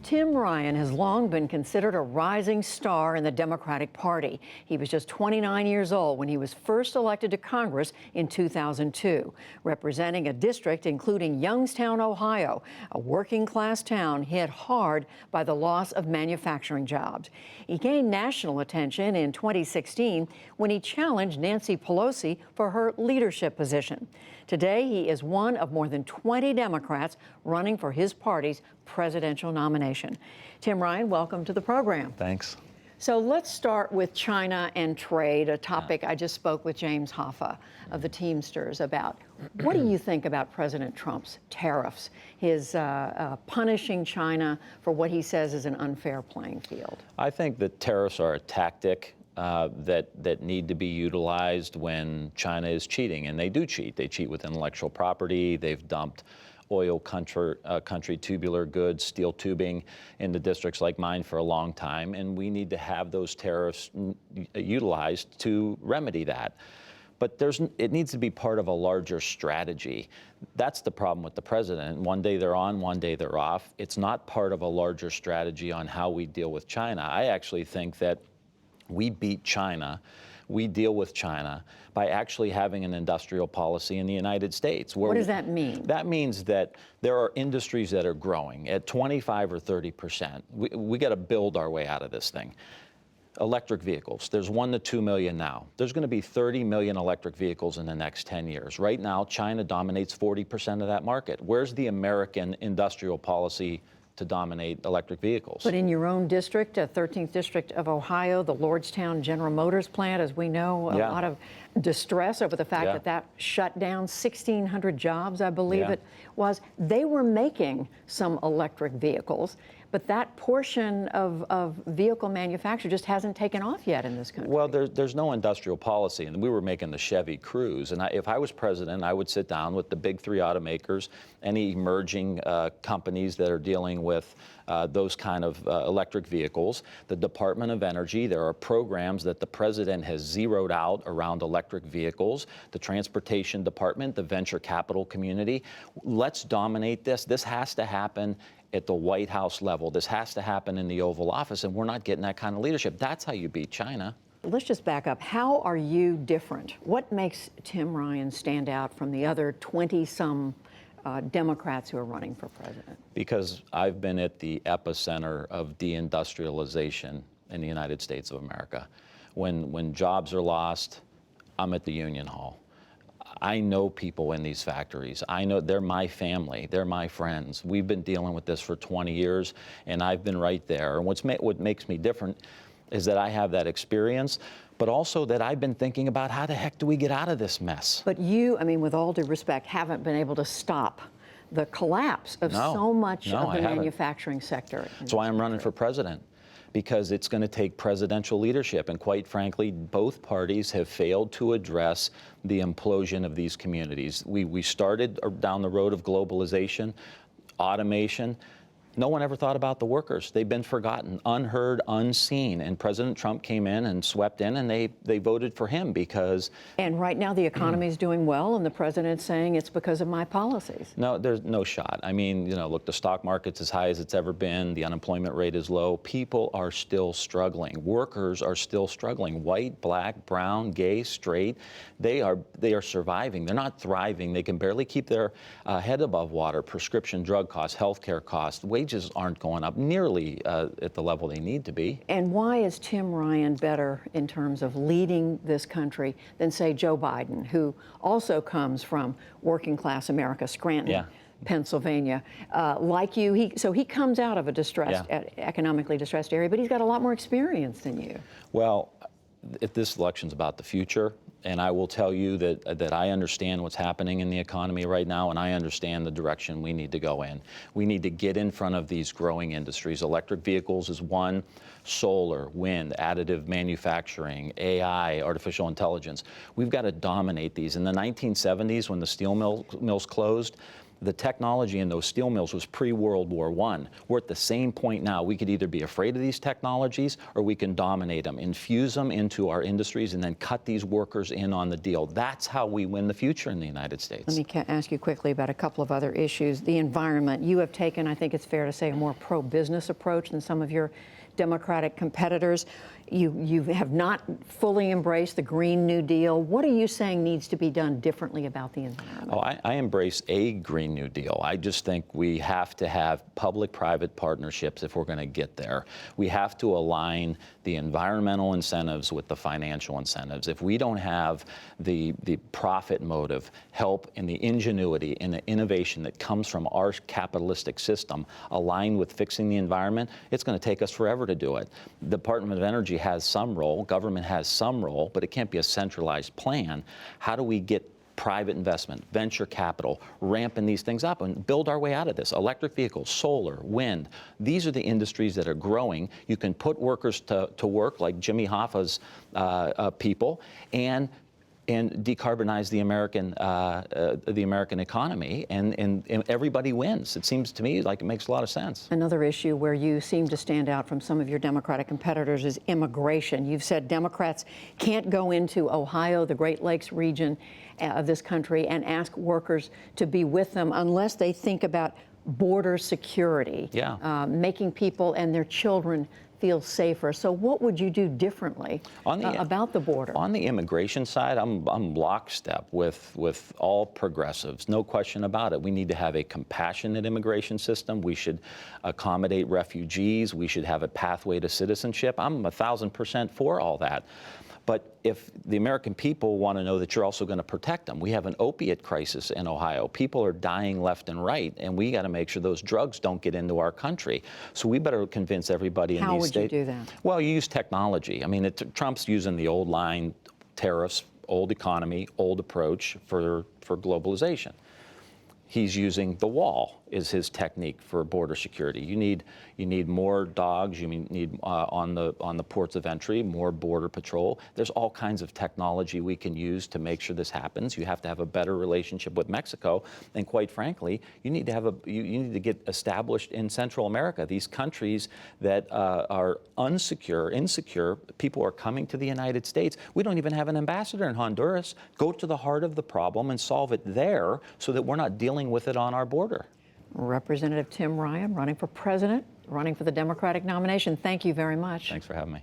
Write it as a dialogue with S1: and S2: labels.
S1: Tim Ryan has long been considered a rising star in the Democratic Party. He was just 29 years old when he was first elected to Congress in 2002, representing a district including Youngstown, Ohio, a working-class town hit hard by the loss of manufacturing jobs. He gained national attention in 2016 when he challenged Nancy Pelosi for her leadership position. Today, he is one of more than 20 Democrats running for his party's presidential nomination. Tim Ryan, welcome to the program.
S2: Thanks.
S1: So let's start with China and trade, a topic I just spoke with James Hoffa of the Teamsters about. What do you think about President Trump's tariffs, his punishing China for what he says is an unfair playing field?
S2: I think that tariffs are a tactic that need to be utilized when China is cheating, and they do cheat. They cheat with intellectual property. They've dumped oil country tubular goods, steel tubing into districts like mine for a long time, and we need to have those tariffs utilized to remedy that. But it needs to be part of a larger strategy. That's the problem with the president. One day they're on, one day they're off. It's not part of a larger strategy on how we deal with China. I actually think that we beat China, we deal with China by actually having an industrial policy in the United States.
S1: What does that mean?
S2: That means that there are industries that are growing at 25 or 30%. We got to build our way out of this thing. Electric vehicles, there's 1 to 2 million now. There's going to be 30 million electric vehicles in the next 10 years. Right now, China dominates 40% of that market. Where's the American industrial policy to dominate electric vehicles?
S1: But in your own district, 13th District of Ohio, the Lordstown General Motors plant, as we know, a lot of distress over the fact that shut down 1,600 jobs, I believe it was. They were making some electric vehicles, but that portion of vehicle manufacture just hasn't taken off yet in this country.
S2: Well, there's no industrial policy, and we were making the Chevy Cruze. And if I was president, I would sit down with the big three automakers, any emerging companies that are dealing with those kind of electric vehicles, the Department of Energy. There are programs that the president has zeroed out around electric vehicles, the Transportation Department, the venture capital community. Let's dominate this. This has to happen at the White House level. This has to happen in the Oval Office, and we're not getting that kind of leadership. That's how you beat China.
S1: Let's just back up. How are you different? What makes Tim Ryan stand out from the other 20-some Democrats who are running for president?
S2: Because I've been at the epicenter of deindustrialization in the United States of America. When jobs are lost, I'm at the Union Hall. I know people in these factories. I know they're my family. They're my friends. We've been dealing with this for 20 years, and I've been right there. And what makes me different is that I have that experience, but also that I've been thinking about how the heck do we get out of this mess?
S1: But you, I mean, with all due respect, haven't been able to stop the collapse of so much of the manufacturing sector.
S2: That's why I'm running for president, because it's going to take presidential leadership. And quite frankly, both parties have failed to address the implosion of these communities. We started down the road of globalization, automation. No one ever thought about the workers. They've been forgotten, unheard, unseen. And President Trump came in and swept in, and they voted for him because...
S1: And right now the economy is doing well, and the president's saying it's because of my policies.
S2: No, there's no shot. I mean, you know, look, the stock market's as high as it's ever been. The unemployment rate is low. People are still struggling. Workers are still struggling. White, black, brown, gay, straight. They are surviving. They're not thriving. They can barely keep their head above water. Prescription drug costs, healthcare costs, wages aren't going up nearly at the level they need to be.
S1: And why is Tim Ryan better in terms of leading this country than, say, Joe Biden, who also comes from working class America, Scranton, Pennsylvania, like you? He comes out of a distressed, economically distressed area, but he's got a lot more experience than you.
S2: Well, if this election's about the future, and I will tell you that I understand what's happening in the economy right now, and I understand the direction we need to go in. We need to get in front of these growing industries. Electric vehicles is one, solar, wind, additive manufacturing, AI, artificial intelligence. We've got to dominate these. In the 1970s, when the steel mills closed, The technology in those steel mills was pre-World War I. We're at the same point now. We could either be afraid of these technologies or we can dominate them, infuse them into our industries, and then cut these workers in on the deal. That's how we win the future in the United States.
S1: Let me ask you quickly about a couple of other issues. The environment. You have taken, I think it's fair to say, a more pro-business approach than some of your Democratic competitors. You have not fully embraced the Green New Deal. What are you saying needs to be done differently about the environment?
S2: Oh, I embrace a Green New Deal. I just think we have to have public-private partnerships if we're going to get there. We have to align the environmental incentives with the financial incentives. If we don't have the profit motive, help in the ingenuity and the innovation that comes from our capitalistic system aligned with fixing the environment, it's going to take us forever to do it. The Department of Energy has some role, government has some role, but it can't be a centralized plan. How do we get private investment, venture capital, ramping these things up and build our way out of this? Electric vehicles, solar, wind, these are the industries that are growing. You can put workers to work like Jimmy Hoffa's people and decarbonize the American economy, and everybody wins. It seems to me like it makes a lot of sense.
S1: Another issue where you seem to stand out from some of your Democratic competitors is immigration. You've said Democrats can't go into Ohio, the Great Lakes region of this country, and ask workers to be with them unless they think about border security, making people and their children feel safer. So what would you do differently about the border? On the
S2: immigration side, I'm lockstep with all progressives, no question about it. We need to have a compassionate immigration system. We should accommodate refugees. We should have a pathway to citizenship. I'm 1,000% for all that. But if the American people want to know that you're also going to protect them, we have an opiate crisis in Ohio. People are dying left and right, and we got to make sure those drugs don't get into our country. So we better convince everybody in these states.
S1: How would you do that?
S2: Well, you use technology. I mean, Trump's using the old line, tariffs, old economy, old approach for globalization. He's using the wall is his technique for border security. You need more dogs. You need on the ports of entry, more border patrol. There's all kinds of technology we can use to make sure this happens. You have to have a better relationship with Mexico, and quite frankly, you need to you get established in Central America. These countries that are insecure, people are coming to the United States. We don't even have an ambassador in Honduras. Go to the heart of the problem and solve it there, so that we're not dealing with it on our border.
S1: Representative Tim Ryan, running for president, running for the Democratic nomination. Thank you very much.
S2: Thanks for having me.